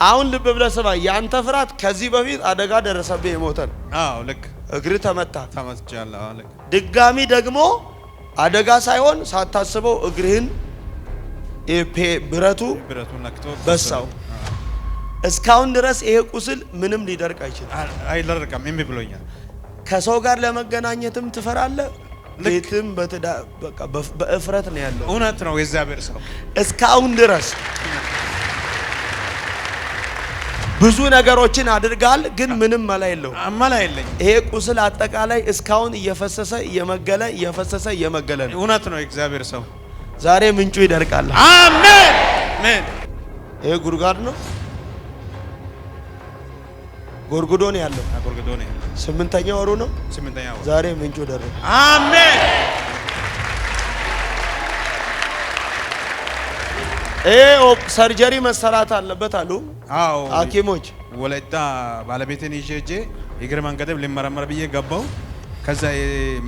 አሁን ልብ ብለህ ስማ ያንተ ፍርሃት ከዚህ በፊት አደጋ ደረሰብህ የሞተን አዎ ልክ እግር ተመትቻለሁ አዎ ልክ ድጋሚ ደግሞ አደጋ ሳይሆን ሳታስበው እግርህን ብረቱ ነክቶ በሳው እስካሁን ድረስ ይሄ ቁስል ምንም ሊደርቅ አይደርቅም እምቢ ብሎኛል ከሰው ጋር ለመገናኘትም ትፈራለህ ለትም በቃ በእፍረት ነው ያለው እውነት ነው የእግዚአብሔር ሰው እስካሁን ድረስ ብዙ ነገሮችን አድርጋል ግን ምንም መላ የለው ይሄ ቁስል አጠቃላይ እስካሁን እየፈሰሰ እየመገለ ነው እውነት ነው የእግዚአብሔር ሰው ዛሬ ምንጩ ይደርቃል አሜን አሜን ይሄ ጉርጓድ ነው ጎርጉዶ ነው ያለው ጎርጉዶ ነው 8ኛ ወሩ ነው 8ኛ ወሩ ዛሬ ምንጩ ደረቀ አሜን ሰርጀሪ መሰራት አለበት አሉ አዎ ሐኪሞች ወለታ ባለቤቴን ይዤ እግር መንገደብ ሊመረመር ብዬ ገባው ከዛ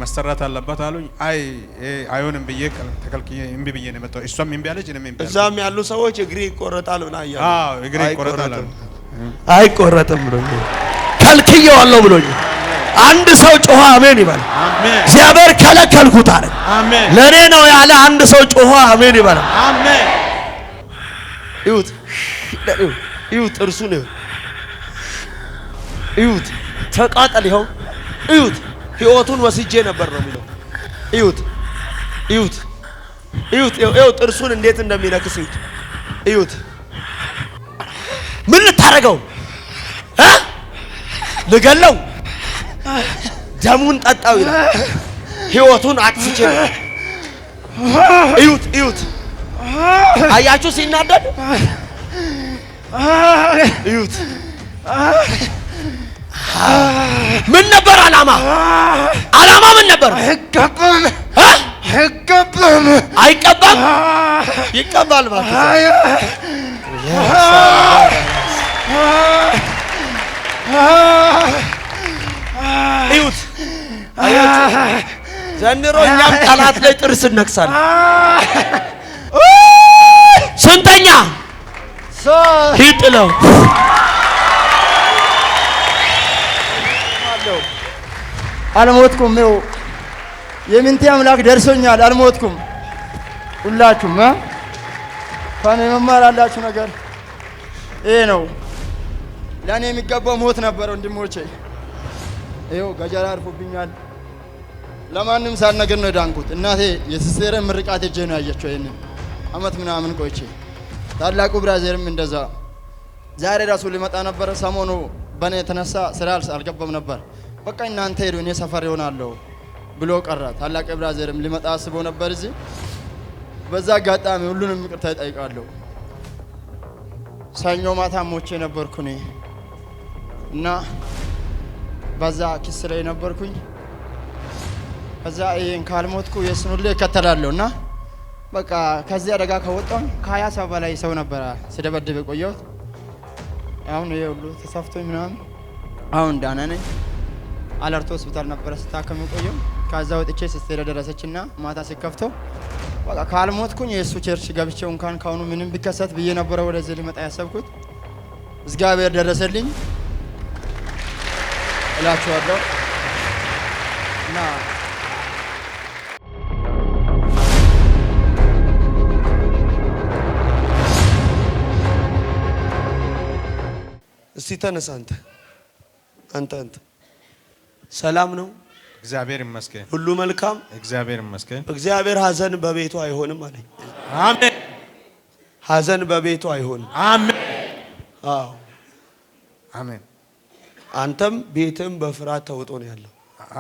መሰራት አለበት አሉኝ አይሆንም ብዬ ተከልክዬ እምቢ ብዬ ነው መጣው እሷም እምቢ አለች እኔም እምቢ እዛም ያሉ ሰዎች እግሪ ይቆረጣሉና ያያሉ አዎ እግሪ ይቆረጣሉ አይቆረጥም ብሎኝ ከልክዬዋለሁ ብሎኝ አንድ ሰው ጮኸ አሜን ይበል አሜን እግዚአብሔር ከለከልኩት አለ አሜን ለኔ ነው ያለ አንድ ሰው ጮኸ አሜን ይበል አሜን ይሁት ጥርሱ ነው ይሁት ተቃጠል ይሁት ህይወቱን ወስጄ ነበር ነው የሚለው ይሁት ጥርሱን እንዴት እንደሚነክስ ይሁት ምን ልታረገው ልገለው ደሙን ጠጣው ይላል ህይወቱን አጥፍቼ ይሁት አያችሁ ሲናደድ ይሁት ምን ነበር አላማ ምን ነበር አይቀባም ይቀባል ማለት ይሁት አያችሁ ዘንድሮ እኛም ጠላት ላይ ጥርስ እንነክሳለን ስንተኛ ሂጥለው አልሞትኩም ነው የምንቴ አምላክ ደርሶኛል አልሞትኩም ሁላችሁም ከኔ መማር አላችሁ ነገር ይሄ ነው ለኔ የሚገባው ሞት ነበር ወንድሞቼ ይሄው ገጀራ አርፎብኛል ለማንም ሳልነግር ነው ዳንኩት እናቴ የሲስቴር ምርቃት እጄ ነው ያየችው ይሄንን አመት ምናምን ቆይቼ ታላቁ ብራዘርም እንደዛ ዛሬ ራሱ ሊመጣ ነበር ሰሞኑ በኔ ተነሳ ስራ አልገባም ነበር በቃ እናንተ ሄዱ እኔ ሰፈር ይሆናለሁ ብሎ ቀረ ታላቁ ብራዘርም ሊመጣ አስቦ ነበር እዚህ በዛ አጋጣሚ ሁሉንም ይቅርታ ይጠይቃለሁ ሰኞ ማታ ሞቼ ነበርኩኝ እና በዛ ኪስ ላይ ነበርኩኝ ከዛ ይሄን ካልሞትኩ የስኑልህ ከተላለውና በቃ ከዚህ አደጋ ከወጣው ከ20 ሰው በላይ ሰው ነበር ሲደበደብ ቆየው አሁን ይሄ ሁሉ ተሳፍቶኝ ምናምን አሁን ዳና ነኝ አለርቶ ሆስፒታል ነበር ስታከም ቆየው ከዛ ወጥቼ ሲስቴር ደረሰችና ማታ ሲከፍተው በቃ ካልሞትኩኝ የሱ ቸርች ገብቼው እንኳን ካሁኑ ምንም ቢከሰት ብዬ ነበር ወደዚህ ሊመጣ ያሰብኩት እግዚአብሔር ደረሰልኝ እላችኋለሁ እና እስቲ ተነሳ አንተ ሰላም ነው እግዚአብሔር ይመስገን ሁሉ መልካም እግዚአብሔር ይመስገን እግዚአብሔር ሐዘን በቤቱ አይሆንም አለኝ አሜን ሐዘን በቤቱ አይሆንም አሜን አዎ አሜን አንተም ቤትም በፍርሃት ተውጦ ነው ያለው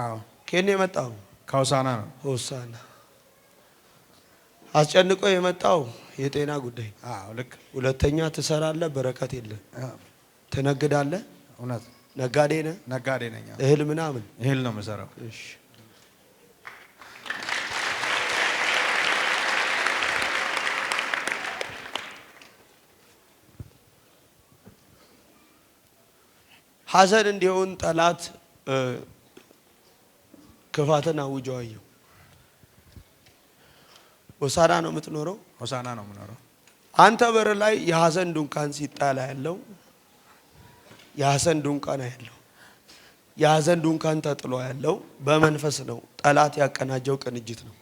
አዎ ከኔ የመጣው ከሆሳና ነው ሆሳና አስጨንቆ የመጣው የጤና ጉዳይ አዎ ልክ ሁለተኛ ትሰራለህ በረከት የለም ትነግዳለህ እውነት ነጋዴ ነኝ እህል ምናምን እህል ነው መሰራው እሺ ሐዘን እንዲሆን ጠላት ክፋትን አውጆአየው ሆሳና ነው የምትኖረው ሆሳና ነው የምኖረው አንተ በር ላይ የሐዘን ዱንካን ሲጣላ ያለው የሐዘን ድንኳን ያለው የሐዘን ድንኳን ተጥሎ ያለው በመንፈስ ነው። ጠላት ያቀናጀው ቅንጅት ነው።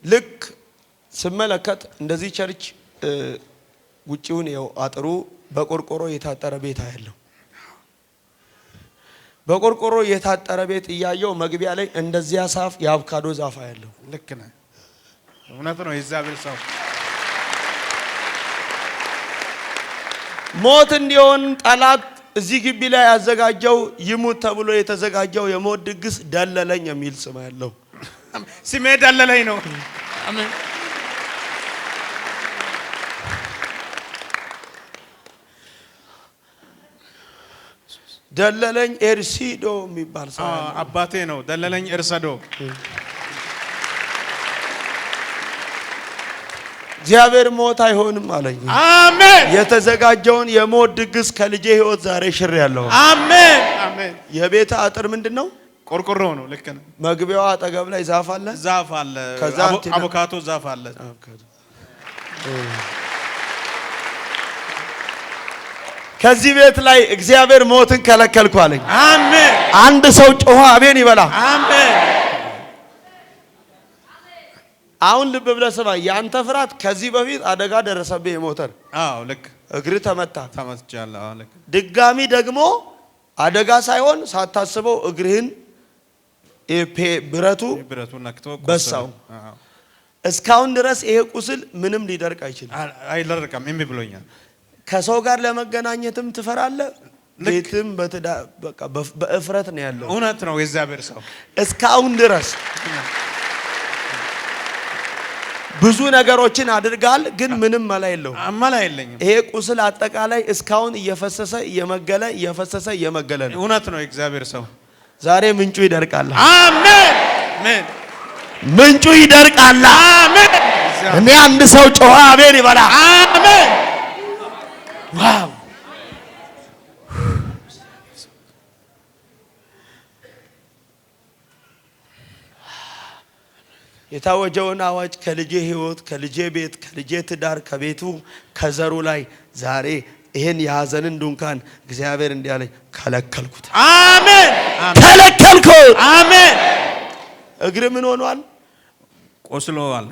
ልክ ስመለከት እንደዚህ ቸርች ውጪውን ያው አጥሩ በቆርቆሮ የታጠረ ቤት ያለው በቆርቆሮ የታጠረ ቤት እያየው መግቢያ ላይ እንደዚያ ዛፍ የአቮካዶ ዛፍ ያለው ልክ ነህ። እውነት ነው። የእግዚአብሔር ሰው ሞት እንዲሆን ጠላት እዚህ ግቢ ላይ ያዘጋጀው ይሙት ተብሎ የተዘጋጀው የሞት ድግስ ደለለኝ የሚል ስም ያለው ስሜ ደለለኝ ነው። አሜን። ደለለኝ ኤርሲዶ የሚባል ሰው አባቴ ነው። ደለለኝ ኤርሰዶ እግዚአብሔር ሞት አይሆንም አለኝ። አሜን። የተዘጋጀውን የሞት ድግስ ከልጄ ህይወት ዛሬ ሽር ያለው አሜን አሜን። የቤት አጥር ምንድነው? ቆርቆሮ ነው። ልክ ነው። መግቢያው አጠገብ ላይ ዛፍ አለ። ዛፍ አለ። አቮካዶ ዛፍ አለ። ከዚህ ቤት ላይ እግዚአብሔር ሞትን ከለከልኩ አለኝ። አሜን። አንድ ሰው ጮኸ አሜን ይበላ። አሜን። አሁን ልብ ብለህ ስማ። ያንተ ፍርሃት ከዚህ በፊት አደጋ ደረሰብህ የሞተር ልክ እግር ተመትቻለሁ። ልክ ድጋሚ ደግሞ አደጋ ሳይሆን ሳታስበው እግርህን ብረቱ ነክቶ በሳው። እስካሁን ድረስ ይሄ ቁስል ምንም ሊደርቅ አይችልም። አይደርቅም። እምቢ ብሎኛል። ከሰው ጋር ለመገናኘትም ትፈራለህ። ቤትም በቃ በእፍረት ነው ያለው። እውነት ነው። የእግዚአብሔር ሰው እስካሁን ድረስ ብዙ ነገሮችን አድርጋል፣ ግን ምንም መላ የለውም። መላ የለኝም። ይሄ ቁስል አጠቃላይ እስካሁን እየፈሰሰ እየመገለ እየፈሰሰ እየመገለ ነው። እውነት ነው። የእግዚአብሔር ሰው ዛሬ ምንጩ ይደርቃል። አሜን አሜን። ምንጩ ይደርቃል። አሜን። እኔ አንድ ሰው ጮኸ አሜን ይበላ። አሜን። ዋው! የታወጀውን አዋጅ ከልጄ ህይወት፣ ከልጄ ቤት፣ ከልጄ ትዳር፣ ከቤቱ ከዘሩ ላይ ዛሬ ይሄን የሐዘንን ድንኳን እግዚአብሔር እንዲያለኝ ከለከልኩት። አሜን። ከለከልኩት። አሜን። እግር ምን ሆኗል? ቆስሎዋል።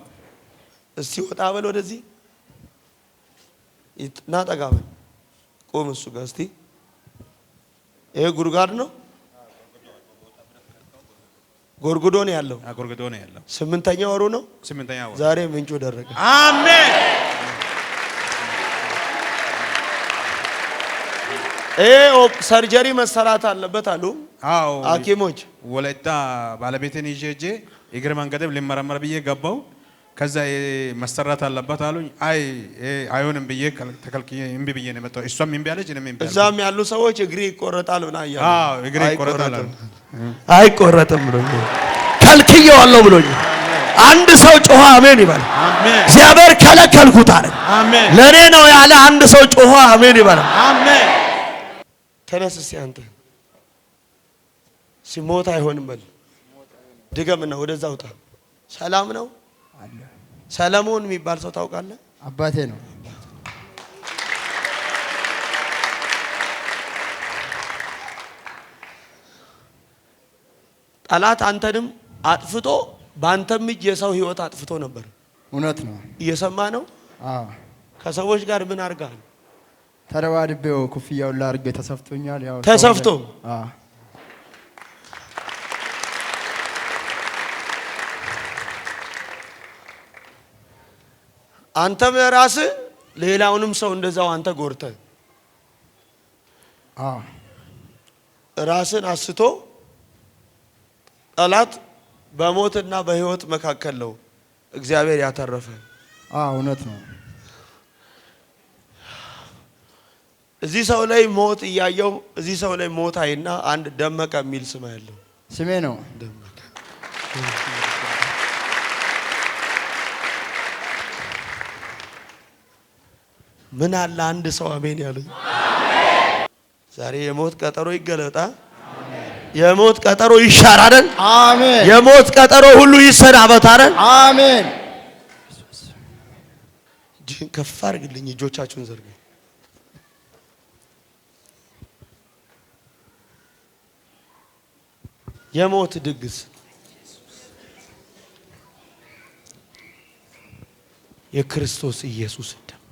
እስቲ ወጣ በል ወደዚህ ና ጠጋ በል ቆም። እሱ ጋር እስቲ ይሄ ጉድጓድ ነው። ጎርጉዶ ነው ያለው። ጎርጉዶ ነው ያለው። 8ኛ ወሩ ነው። 8ኛ ወሩ ዛሬ ምንጩ ደረቀ። አሜን። ሰርጀሪ መሰራት አለበት አሉ ሐኪሞች። ወለታ ባለቤቴን ይዤ እግር መንገድም ሊመረመር ብዬ ገባው። ከዛ መሰራት አለበት አሉኝ። አይሆንም ብዬ ተከልክዬ እምቢ ብዬ ነው የመጣው። እሷም እምቢ አለች፣ እኔም እምቢ አለች። እዛም ያሉ ሰዎች እግሪ ይቆረጣል ብና ያሉ እግሪ ይቆረጣል። አይቆረጥም ብሎኝ ከልክዬዋለሁ ብሎኝ አንድ ሰው ጮኸ አሜን ይበል። አሜን። እግዚአብሔር ከለከልኩት አለ። አሜን። ለኔ ነው ያለ አንድ ሰው ጮኸ አሜን ይበል። አሜን። ተነስ እስቲ አንተ ሲሞት አይሆንም በል። ድገምና ወደዛ ውጣ። ሰላም ነው አለ። ሰለሞን የሚባል ሰው ታውቃለህ? አባቴ ነው። ጠላት አንተንም አጥፍቶ በአንተም እጅ የሰው ህይወት አጥፍቶ ነበር። እውነት ነው። እየሰማ ነው። ከሰዎች ጋር ምን አድርጋል? ተደባድቤው ኩፍያውን ላድርጌ ተሰፍቶኛል። ያው ተሰፍቶ አንተም ራስህ ሌላውንም ሰው እንደዛው አንተ ጎርተህ ራስን አስቶ ጠላት በሞትና በህይወት መካከል ነው እግዚአብሔር ያተረፈ። እውነት ነው። እዚህ ሰው ላይ ሞት እያየው እዚህ ሰው ላይ ሞት አይና አንድ ደመቀ የሚል ስም ያለው ስሜ ነው። ደመቀ ምን አለ አንድ ሰው አሜን ያለኝ። ዛሬ የሞት ቀጠሮ ይገለጣ። የሞት ቀጠሮ ይሻር አይደል? አሜን። የሞት ቀጠሮ ሁሉ ይሰናበት አይደል? አሜን። እጅህን ከፍ አድርግልኝ፣ እጆቻችሁን ዘርጉ። የሞት ድግስ የክርስቶስ ኢየሱስ ደም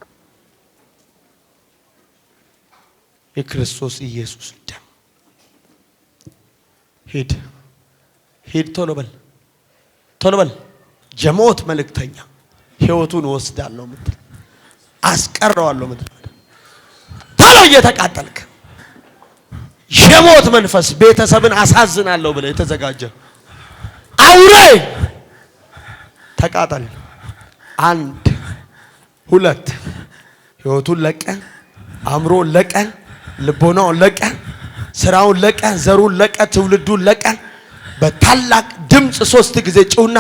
የክርስቶስ ኢየሱስ ደም ሂድ ቶሎ በል የሞት መልእክተኛ ሕይወቱን ወስዳለሁ ምትል አስቀረዋለሁ ምትል ቶሎ እየተቃጠልክ የሞት መንፈስ ቤተሰብን አሳዝናለሁ ብለህ የተዘጋጀ አውሬ ተቃጠል። 1 2 ሕይወቱን ለቀ፣ አእምሮን ለቀ፣ ልቦናውን ለቀ፣ ስራውን ለቀ፣ ዘሩን ለቀ፣ ትውልዱን ለቀ። በታላቅ ድምፅ 3 ጊዜ ጩውና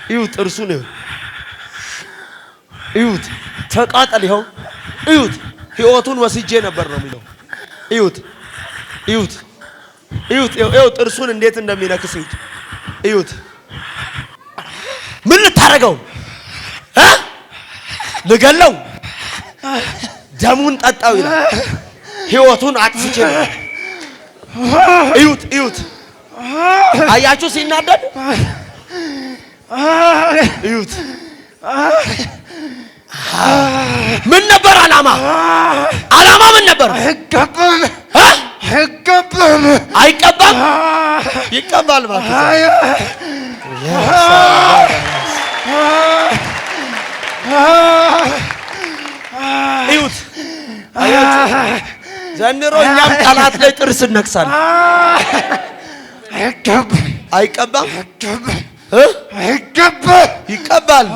እዩት እርሱን እዩት ተቃጠል። ይኸው እዩት ሕይወቱን ወስጄ ነበር ነው የሚለው። እዩት ጥርሱን እንዴት እንደሚነክስ እዩት። ምን ልታረገው? ልገለው? ደሙን ጠጣው ይላል። ሕይወቱን አጥፍቼ ነው። እዩት አያችሁ ሲናደድ እዩት። ምን ነበር ዓላማ ምን ነበር? አይቀባም ይቀባል ማለት እዩት። ዘንድሮ እኛም ጠላት ላይ ጥርስ እነክሳለን። አይቀባም ይቀባል።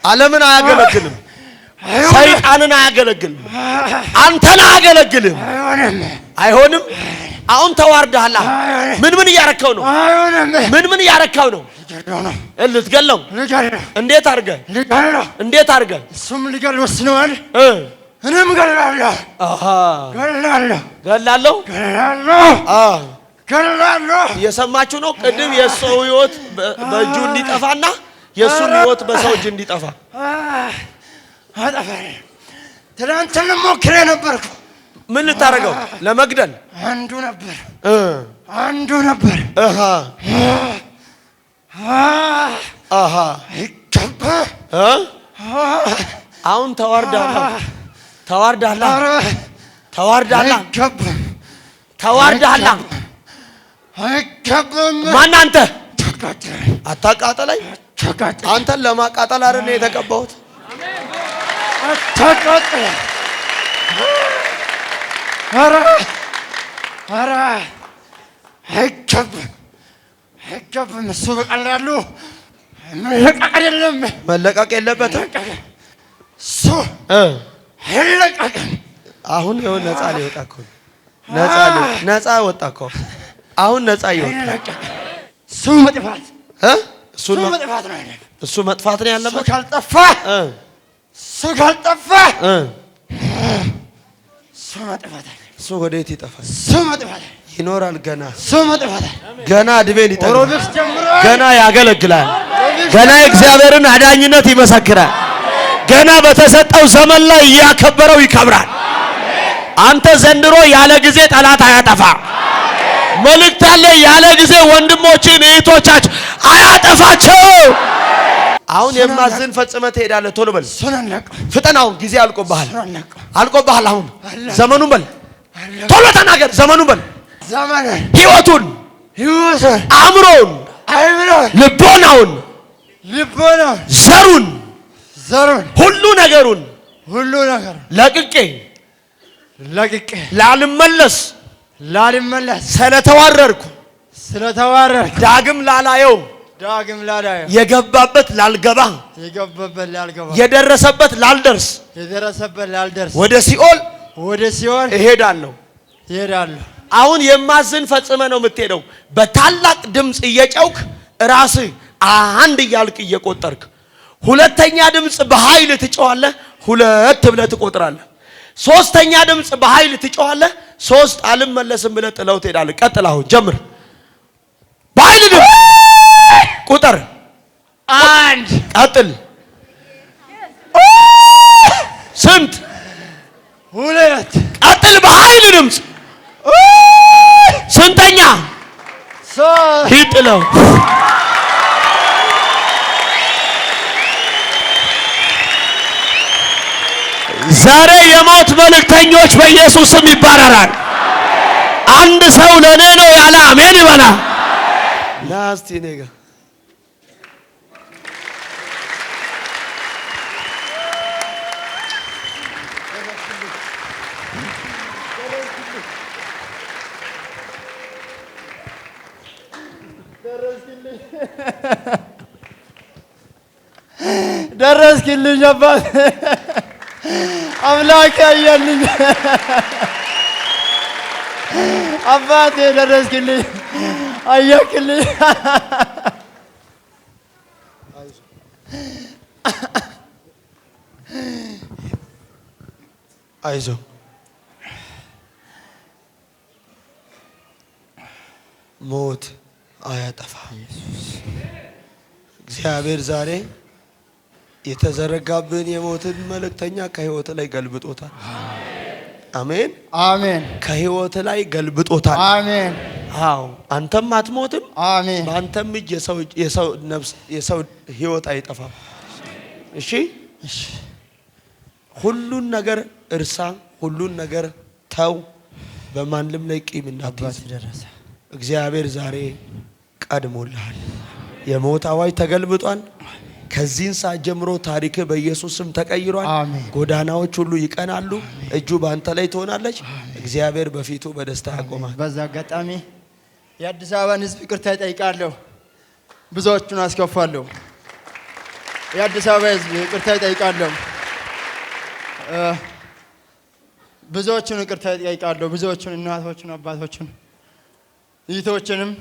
ዓለምን አያገለግልም፣ ሰይጣንን አያገለግልም፣ አንተን አያገለግልም። አይሆንም። አሁን ተዋርደሃል። ምን እያረከው ነው? ምን እያረከው ነው? ልትገለው? እንዴት አድርገህ? እሱም ሊገል ወስነዋል። እኔም ገላለሁ። እየሰማችሁ ነው? ቅድም የሰው ሕይወት በእጁ እንዲጠፋና የሱም ሕይወት በሰው እጅ እንዲጠፋ ትናንትና ሞክሬ ነበርኩ። ምን ልታረገው? ለመግደል አንዱ ነበር። አሁን ተዋርዳላ። ማን አንተ? አታቃጠለኝ። አንተን ለማቃጠል አይደል የተቀባሁት? አታቃጠለኝ። አይገባም። እሱ በቀላሉ መለቀቅ የለበትም። እሱ አይለቀቅም። አሁን ይኸው ነፃ ሊወጣ እኮ ነፃ ወጣ እኮ አሁን ነፃ ይወጣ። እሱ መጥፋት እሱ መጥፋት ነው ያለበት። እሱ ካልጠፋ እሱ መጥፋት አለ። እሱ ወዴት ይጠፋል? እሱ መጥፋት ይኖራል። ገና እድሜን ይጠራል። ገና ያገለግላል። ገና የእግዚአብሔርን አዳኝነት ይመሰክራል። ገና በተሰጠው ዘመን ላይ እያከበረው ይከብራል። አንተ ዘንድሮ ያለ ጊዜ ጠላት አያጠፋ። መልእክት አለ። ያለ ጊዜ ወንድሞችን እህቶቻችን አያጠፋቸው። አሁን የማዝን ፈጽመህ ትሄዳለህ። ቶሎ በል ፍጠናው። ጊዜ አልቆብሃል። አሁን ዘመኑን በል ቶሎ ተናገር። ዘመኑን በል ሕይወቱን፣ አእምሮውን፣ ልቦናውን፣ ዘሩን፣ ሁሉ ነገሩን ለቅቄ ላልመለስ ስለተዋረድኩ ዳግም ላላየው የገባበት ላልገባ የደረሰበት ላልደርስ ወደ ሲኦል እሄዳለሁ። አሁን የማዝን ፈጽመ ነው የምትሄደው። በታላቅ ድምፅ እየጨውክ ራስህ አንድ እያልክ እየቆጠርክ፣ ሁለተኛ ድምፅ በኃይል ትጮኻለህ። 2 ብለህ ትቆጥራለህ። ሶስተኛ ድምፅ በኃይል ትጮኻለህ። 3 አልመለስም ብለህ ጥለው ትሄዳለህ። ቀጥል። አሁን ጀምር። በኃይል ድምፅ ቁጥር 1 ቀጥል። ስንት? 2 ቀጥል። በኃይል ድምፅ ጥለው ዛሬ የሞት መልእክተኞች በኢየሱስ ስም ይባረራል። አንድ ሰው ለኔ ነው ያለ አሜን ይበላ። ናስቲ ነጋ ደረስክልኝ አባት አምላክ አየልኝ አባቴ ደረስክልኝ አየክልኝ አይዞ ሞት አያጠፋም። እግዚአብሔር ዛሬ የተዘረጋብን የሞትን መልእክተኛ ከህይወት ላይ ገልብጦታል። አሜን አሜን። ከህይወት ላይ ገልብጦታል። አሜን። አዎ አንተም አትሞትም። አሜን። በአንተም እጅ የሰው ነፍስ የሰው ህይወት አይጠፋም። እሺ ሁሉን ነገር እርሳ፣ ሁሉን ነገር ተው። በማንም ላይ ቂም እንዳትይዝ። እግዚአብሔር ዛሬ ቀድሞልሃል። የሞት አዋጅ ተገልብጧል። ከዚህን ሰዓት ጀምሮ ታሪክ በኢየሱስ ስም ተቀይሯል። ጎዳናዎች ሁሉ ይቀናሉ። እጁ በአንተ ላይ ትሆናለች። እግዚአብሔር በፊቱ በደስታ ያቆማል። በዛ አጋጣሚ የአዲስ አበባን ህዝብ ይቅርታ ይጠይቃለሁ። ብዙዎቹን አስከፋለሁ። የአዲስ አበባ ህዝብ ይቅርታ ይጠይቃለሁ። ብዙዎቹን ይቅርታ ይጠይቃለሁ። ብዙዎቹን እናቶችን፣ አባቶችን፣ እህቶችንም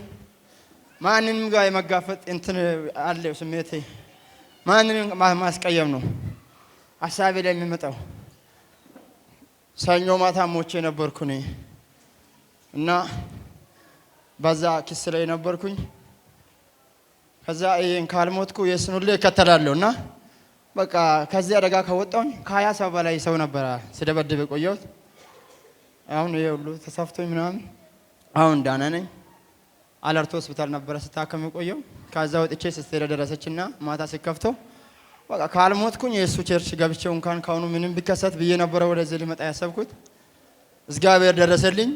ማንንም ጋር የመጋፈጥ እንትን አለው ስሜቴ ማንንም ማስቀየም ነው ሀሳቤ ላይ የሚመጣው። ሰኞ ማታ ሞቼ ነበርኩ እኔ እና በዛ ክስ ላይ ነበርኩኝ። ከዛ ይሄን ካልሞትኩ የእሱን ሁሌ እከተላለሁ እና በቃ ከዚህ አደጋ ከወጣሁኝ ከ20 ሰው በላይ ሰው ነበረ ስደበድብ የቆየሁት። አሁን ይሄ ሁሉ ተሰፍቶኝ ምናምን አሁን ዳና ነኝ። አለርት ሆስፒታል ነበረ ስታከም የቆየው። ከዛ ወጥቼ ስትሄድ ደረሰችና ማታ ሲከፍተው በቃ ካልሞትኩኝ የእሱ ቸርች ገብቼው እንኳን ካሁኑ ምንም ቢከሰት ብዬ ነበረ ወደዚህ ልመጣ ያሰብኩት። እግዚአብሔር ደረሰልኝ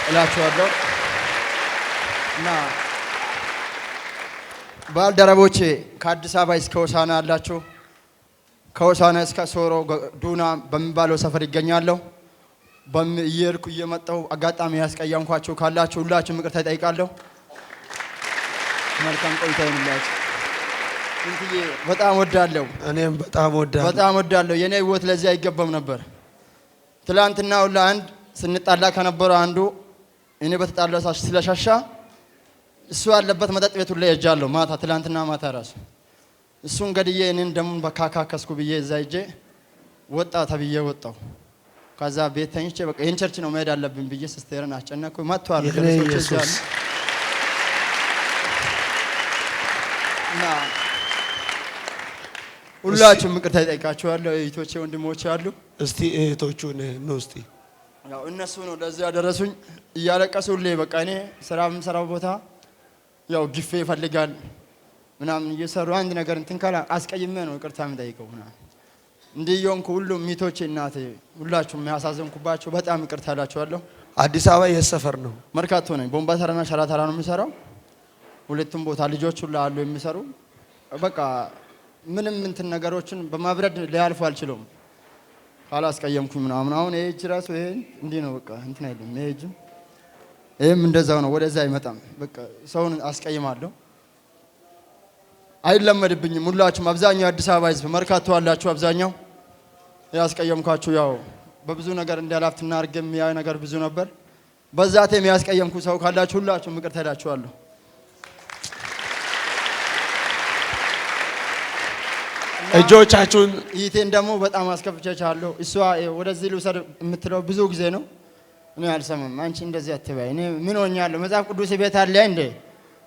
እላችኋለሁ። እና ባልደረቦቼ ከአዲስ አበባ እስከ ሆሳና ያላችሁ ከሆሳና እስከ ሶሮ ዱና በሚባለው ሰፈር ይገኛለሁ። እየሄድኩ እየመጣሁ አጋጣሚ ያስቀየምኳችሁ ካላችሁ ሁላችሁም ይቅርታ እጠይቃለሁ። መልካም ቆይታ ይሁንላችሁ። እንትዬ በጣም ወዳለሁ። እኔም በጣም ወዳለሁ። የኔ ህይወት ለዚህ አይገባም ነበር። ትላንትና ሁላ አንድ ስንጣላ ከነበረው አንዱ እኔ በተጣላው ስለሻሻ እሱ ያለበት መጠጥ ቤት ሁላ ሄጃለሁ። ማታ ትላንትና ማታ ራሱ እሱን ገድዬ እኔን ደሙን በካካከስኩ ብዬ እዛ ሄጄ ወጣ ተብዬ ወጣሁ። ከዛ ቤት ተኝቼ በቃ ይሄን ቸርች ነው መሄድ አለብኝ ብዬ ሲስተርን አስጨነቅኩ። መጥቷል ኢየሱስ እና ሁላችሁም ይቅርታ ይጠይቃችኋለሁ። እህቶቼ ወንድሞቼ አሉ። እስቲ እህቶቹን ነው እስቲ ያው እነሱ ነው ለዚህ ያደረሱኝ። እያለቀሱልኝ በቃ እኔ ስራው ቦታ ያው ግፌ ይፈልጋል ምናምን እየሰሩ አንድ ነገር እንትን ካላ አስቀይሜ ነው ይቅርታ የምጠይቀው ምናምን እንዲየonኩ ሁሉም ሚቶቼ እናቴ ሁላችሁም ያሳዘንኩባችሁ በጣም ይቅርታ እላችኋለሁ። አዲስ አበባ የሰፈር ነው መርካቶ ነኝ። ቦምባ ተራና ሸራ ተራ ነው የምሰራው። ሁለቱም ቦታ ልጆች ሁሉ አሉ የሚሰሩ። በቃ ምንም እንትን ነገሮችን በማብረድ ሊያልፉ አልችልም ካላስቀየምኩኝ ምናምን። አሁን ይሄ እጅ ራሱ ይሄ እንዲህ ነው በቃ እንትን አይደለም። ይሄ እጅ ይሄም እንደዛው ነው፣ ወደዛ አይመጣም። በቃ ሰውን አስቀይማለሁ። አይለመድብኝም። ሁላችሁም አብዛኛው አዲስ አበባ ህዝብ መርካቶ አላችሁ። አብዛኛው ያስቀየምኳችሁ ያው በብዙ ነገር እንዳላፍትና አርገም ያ ነገር ብዙ ነበር። በዛቴም ያስቀየምኩ ሰው ካላችሁ ሁላችሁም ይቅርታ እላችኋለሁ። እጆቻችሁን ይቴን ደግሞ በጣም አስከፍቻለሁ። እሷ ወደዚህ ልውሰድ የምትለው ብዙ ጊዜ ነው። እኔ አልሰማም። አንቺ እንደዚህ አትበይ። እኔ ምን ሆኛለሁ? መጽሐፍ ቅዱስ ቤት አለ እንዴ?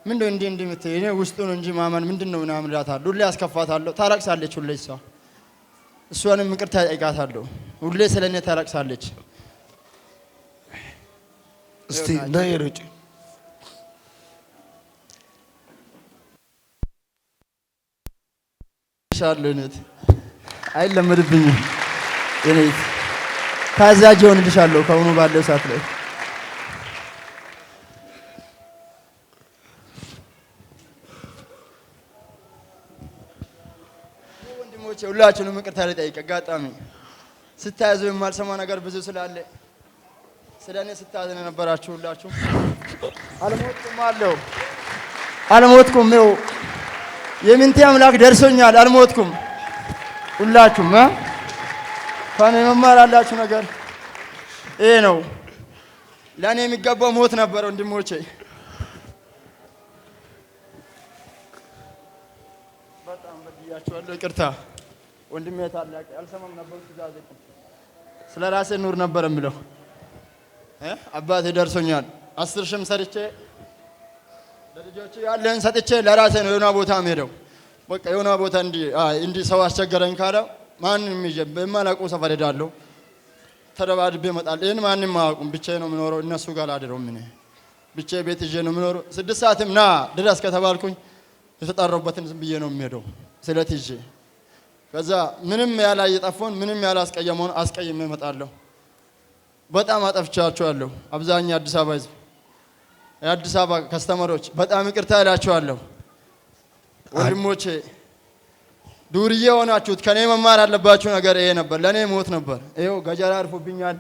ምንድነው እንዴ እንደምትይ? እኔ ውስጡን እንጂ ማመን ምንድነው ምናምን እላታለሁ። ሁሌ አስከፋታለሁ። ታለቅሳለች ሁሌ እሷ። እሷንም ይቅርታ እጠይቃታለሁ። ሁሌ ስለኔ ታለቅሳለች። እስቲ ነይ ሩጪ ወድሻለሁ እኔት አይለመድብኝም እኔት ታዛዥ ሆንልሻለሁ ከአሁኑ ባለው ሰዓት ላይ ወንድሞቼ ሁላችሁንም ይቅርታ ልጠይቅ። አጋጣሚ ስታያዙ የማልሰማ ነገር ብዙ ስላለ ስለኔ ስታዝኑ ነበራችሁ ሁላችሁ። አልሞትኩም። ይኸው የምንቴ አምላክ ደርሶኛል። አልሞትኩም። ሁላችሁም ከኔ መማር ያላችሁ ነገር ይሄ ነው። ለኔ የሚገባው ሞት ነበር ወንድሞቼ። በጣም በድያችኋለሁ። ይቅርታ ወንድሜ ታላቅ አልሰማም ነበር። ትእዛዝ ስለ ራሴ ኑር ነበር የምለው። አባቴ ደርሶኛል። 10 ሺህም ሰርቼ ለልጆቼ ያለን ሰጥቼ ለራሴ ነው የሆነ ቦታ የምሄደው። በቃ የሆነ ቦታ እንዲህ ሰው አስቸገረኝ ካለ ማንንም ይዤ በማላውቀው ሰፈር ሄዳለሁ። ተደባድቤ እመጣለሁ። ይሄን ማንንም አያውቁም። ብቻዬን ነው የምኖረው። እነሱ ጋር አላድረውም። እኔ ብቻዬን ቤት ይዤ ነው የምኖረው። 6 ሰዓትም ና ድረስ ከተባልኩኝ የተጠራሁበትን ዝም ብዬ ነው የምሄደው ስለት ይዤ። ከዛ ምንም ያላየጠፋውን ምንም ያላስቀየመውን አስቀይሜ እመጣለሁ። በጣም አጠፍቻችኋለሁ። አብዛኛው አዲስ አበባ ህዝብ የአዲስ አበባ ከስተመሮች በጣም ይቅርታ እላችኋለሁ። ወንድሞቼ ዱርዬ ሆናችሁት ከኔ መማር ያለባችሁ ነገር ይሄ ነበር። ለኔ ሞት ነበር። ይሄው ገጀራ አርፎብኛል።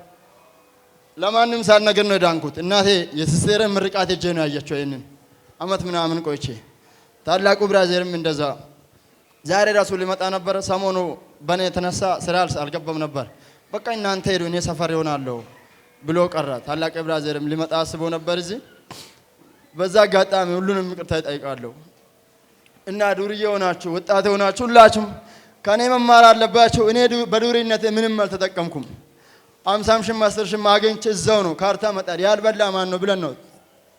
ለማንም ሳልነግር ነው ዳንኩት። እናቴ የሲስቴርን ምርቃት ሄጄ ነው ያየችው። ይሄንን አመት ምናምን ቆይቼ ታላቁ ብራዘርም እንደዛ ዛሬ ራሱ ሊመጣ ነበር። ሰሞኑ በኔ የተነሳ ስራ አልገባም ነበር። በቃ እናንተ ሄዱ እኔ ሰፈር ይሆናለሁ ብሎ ቀረ። ታላቅ ብራዘርም ሊመጣ አስቦ ነበር እዚህ። በዛ አጋጣሚ ሁሉንም ይቅርታ እጠይቃለሁ። እና ዱርዬ ሆናችሁ ወጣት ሆናችሁ ሁላችሁም ከኔ መማር አለባችሁ። እኔ በዱርዬነት ምንም አልተጠቀምኩም። 50 ሺህ 10 ሺህ አገኝቼ እዛው ነው ካርታ መጣድ ያልበላ ማን ነው ብለን ነው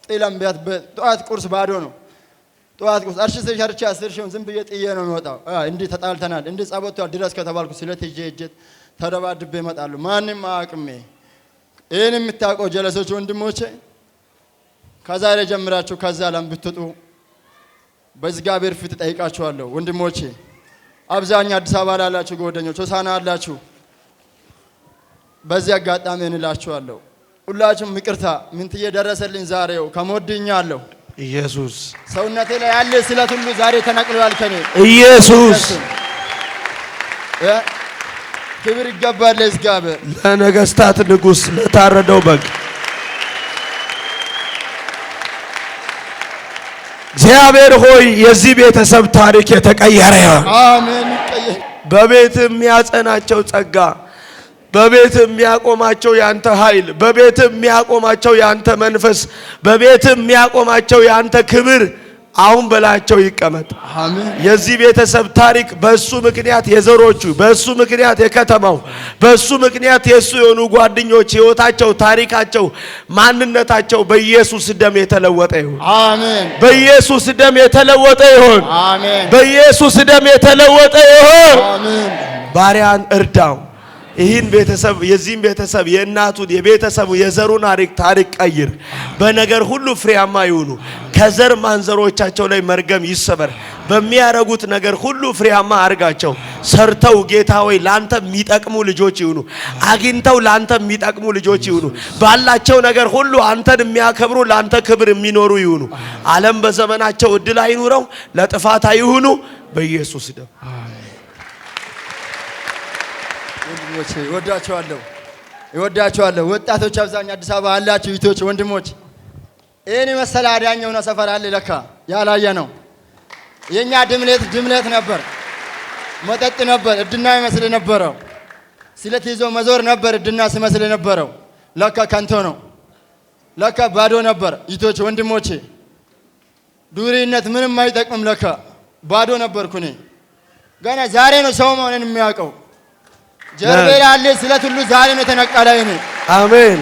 ጥለም ቢያት በጠዋት ቁርስ ባዶ ነው። ጠዋት ቁርስ አርሽ ሰርቼ 10 ሺህ ዝም ብዬ ጥዬ ነው የሚወጣው። እንዲህ ተጣልተናል እንዲህ ጸቦቷል ድረስ ከተባልኩ ስለት ሄጄ ተደባድቤ እመጣለሁ። ማንንም አያውቅም። ይሄን የምታውቀው ጀለሶች ወንድሞቼ ከዛሬ ጀምራችሁ ከዛ ለም ብትጡ በእግዚአብሔር ፊት ጠይቃችኋለሁ። ወንድሞቼ አብዛኛው አዲስ አበባ ላላችሁ ጓደኞች ሆሳና አላችሁ። በዚህ አጋጣሚ እንላችኋለሁ ሁላችሁም ይቅርታ። ምንትዬ ደረሰልኝ ዛሬው ከሞድኛለሁ። ኢየሱስ ሰውነቴ ላይ ያለ ስለት ሁሉ ዛሬ ተነቅሏል ከኔ። ኢየሱስ ክብር ይገባል ለእግዚአብሔር፣ ለነገስታት ንጉስ፣ ለታረደው በግ እግዚአብሔር ሆይ የዚህ ቤተሰብ ታሪክ የተቀየረ ይሁን። አሜን። በቤት የሚያጸናቸው ጸጋ፣ በቤት የሚያቆማቸው ያንተ ኃይል፣ በቤት የሚያቆማቸው ያንተ መንፈስ፣ በቤት የሚያቆማቸው ያንተ ክብር አሁን በላቸው ይቀመጥ። አሜን። የዚህ ቤተሰብ ታሪክ በሱ ምክንያት የዘሮቹ፣ በሱ ምክንያት የከተማው፣ በሱ ምክንያት የሱ የሆኑ ጓደኞች ህይወታቸው፣ ታሪካቸው፣ ማንነታቸው በኢየሱስ ደም የተለወጠ ይሁን። አሜን። በኢየሱስ ደም የተለወጠ ይሁን። አሜን። በኢየሱስ ደም የተለወጠ ይሁን። አሜን። ባሪያን እርዳው። ይህን ቤተሰብ የዚህን ቤተሰብ የእናቱን የቤተሰቡ የዘሩን ታሪክ ቀይር። በነገር ሁሉ ፍሬያማ ይሁኑ። ከዘር ማንዘሮቻቸው ላይ መርገም ይሰበር። በሚያረጉት ነገር ሁሉ ፍሬያማ አርጋቸው። ሰርተው ጌታ ሆይ ላንተ የሚጠቅሙ ልጆች ይሁኑ። አግኝተው ላንተ የሚጠቅሙ ልጆች ይሁኑ። ባላቸው ነገር ሁሉ አንተን የሚያከብሩ ላንተ ክብር የሚኖሩ ይሁኑ። ዓለም በዘመናቸው እድል አይኑረው፣ ለጥፋት አይሁኑ። በኢየሱስ ደም ወንድሞቼ ይወዳቸዋለሁ። ወጣቶች አብዛኛው አዲስ አበባ አላችሁ እህቶች፣ ወንድሞች ይሄን መሰለ አዳኛው ነው ሰፈር አለ ለካ ያላየ ነው። የኛ ድምለት ነበር፣ መጠጥ ነበር፣ እድና ይመስል ነበረው። ስለት ይዞ መዞር ነበር እድና ሲመስል ነበረው። ለካ ከንቶ ነው፣ ለካ ባዶ ነበር። እህቶች ወንድሞቼ ዱርዬነት ምንም አይጠቅምም። ለካ ባዶ ነበርኩ እኔ። ገና ዛሬ ነው ሰው መሆንን የሚያውቀው። ጀርቤ ያለ ስለት ሁሉ ዛሬ ነው የተነቀለው። እኔ አሜን።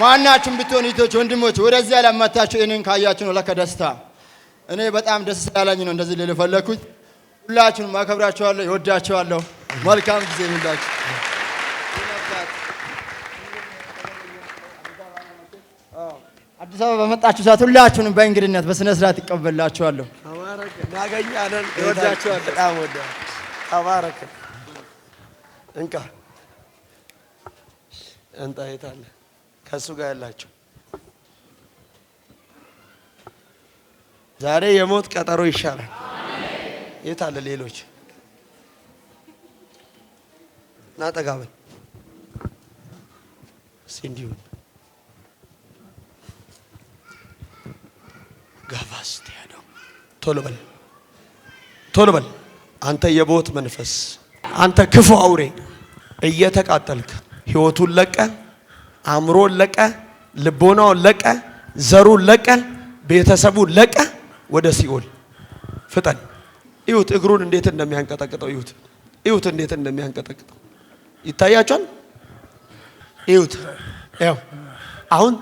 ማናችሁም ብትሆኑ እህቶች ወንድሞች ወደዚህ ያላመጣችሁ እኔን ካያችሁ ነው ለካ ደስታ። እኔ በጣም ደስ ስላለኝ ነው እንደዚህ ልል ፈለኩት። ሁላችሁንም አከብራችኋለሁ፣ ይወዳችኋለሁ። መልካም ጊዜ ይሁንላችሁ። አዲስ አበባ በመጣችሁ ሰዓት ሁላችሁንም በእንግድነት በስነ ስርዓት ይቀበላችኋለሁ። እናገኛለን። እወዳችኋለሁ። በጣም ወዳ ተባረክ። እንካ እንጣ የታለ ከእሱ ጋር ያላችሁ ዛሬ የሞት ቀጠሮ ይሻላል። የታለ ሌሎች ናጠጋበን እንዲሁ ጋፋስት ያለው ቶሎ በል አንተ የሞት መንፈስ፣ አንተ ክፉ አውሬ እየተቃጠልክ ህይወቱን ለቀ፣ አእምሮን ለቀ፣ ልቦናውን ለቀ፣ ዘሩን ለቀ፣ ቤተሰቡን ለቀ ወደ ሲኦል ፍጠን። እዩት እግሩን እንዴት እንደሚያንቀጠቅጠው እዩት እንዴት እንደሚያንቀጠቅጠው ይታያችኋል። እዩት ያው አሁን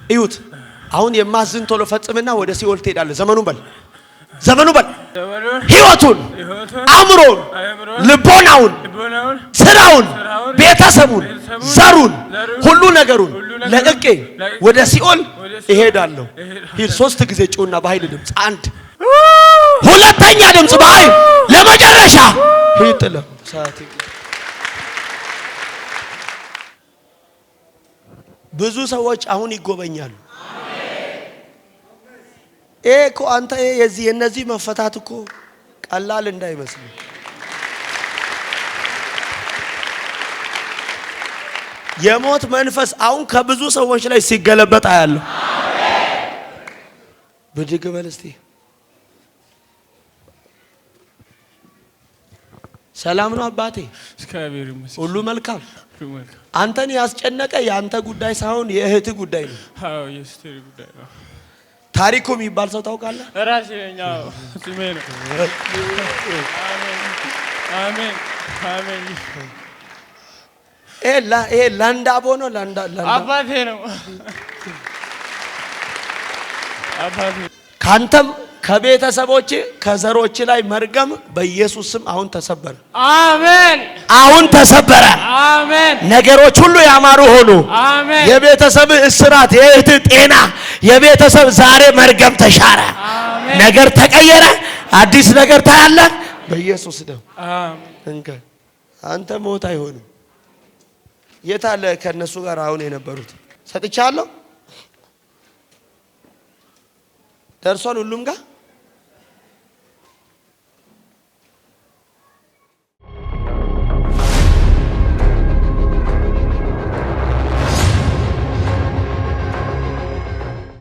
እዩት አሁን የማዝን ቶሎ ፈጽምና ወደ ሲኦል ትሄዳለህ። ዘመኑን በል ህይወቱን፣ አእምሮን፣ ልቦናውን፣ ስራውን፣ ቤተሰቡን፣ ዘሩን፣ ሁሉ ነገሩን ለቅቄ ወደ ሲኦል እሄዳለሁ። ሂድ 3 ጊዜ ጩና በኃይል ድምፅ 1 ሁለተኛ ድምፅ በኃይል ለመጨረሻ ሂድ ጥለ ሰዓት ብዙ ሰዎች አሁን ይጎበኛሉ። እኮ አንተ የዚህ የነዚህ መፈታት እኮ ቀላል እንዳይመስል የሞት መንፈስ አሁን ከብዙ ሰዎች ላይ ሲገለበጥ አያለሁ። ብድግ በል እስቲ። ሰላም ነው አባቴ? ሁሉ መልካም። አንተን ያስጨነቀ የአንተ ጉዳይ ሳይሆን የእህት ጉዳይ ነው። አዎ የእህቴ ጉዳይ ነው። ታሪኩ የሚባል ሰው ታውቃለህ? ራሴ ነኝ። አዎ ስሜ ነው። አሜን አሜን። ይሄ ላንዳቦ ነው። አባቴ ነው። አባቴ ካንተም ከቤተሰቦች ከዘሮች ላይ መርገም በኢየሱስ ስም አሁን ተሰበረ። አሜን። አሁን ተሰበረ። አሜን። ነገሮች ሁሉ ያማሩ ሆኑ። አሜን። የቤተሰብ እስራት፣ የእህት ጤና፣ የቤተሰብ ዛሬ መርገም ተሻረ። አሜን። ነገር ተቀየረ። አዲስ ነገር ታያለ በኢየሱስ ስም። አሜን። አንተ ሞት አይሆንም። የታለ ከነሱ ጋር አሁን የነበሩት ሰጥቻለሁ። ደርሷል ሁሉም ጋር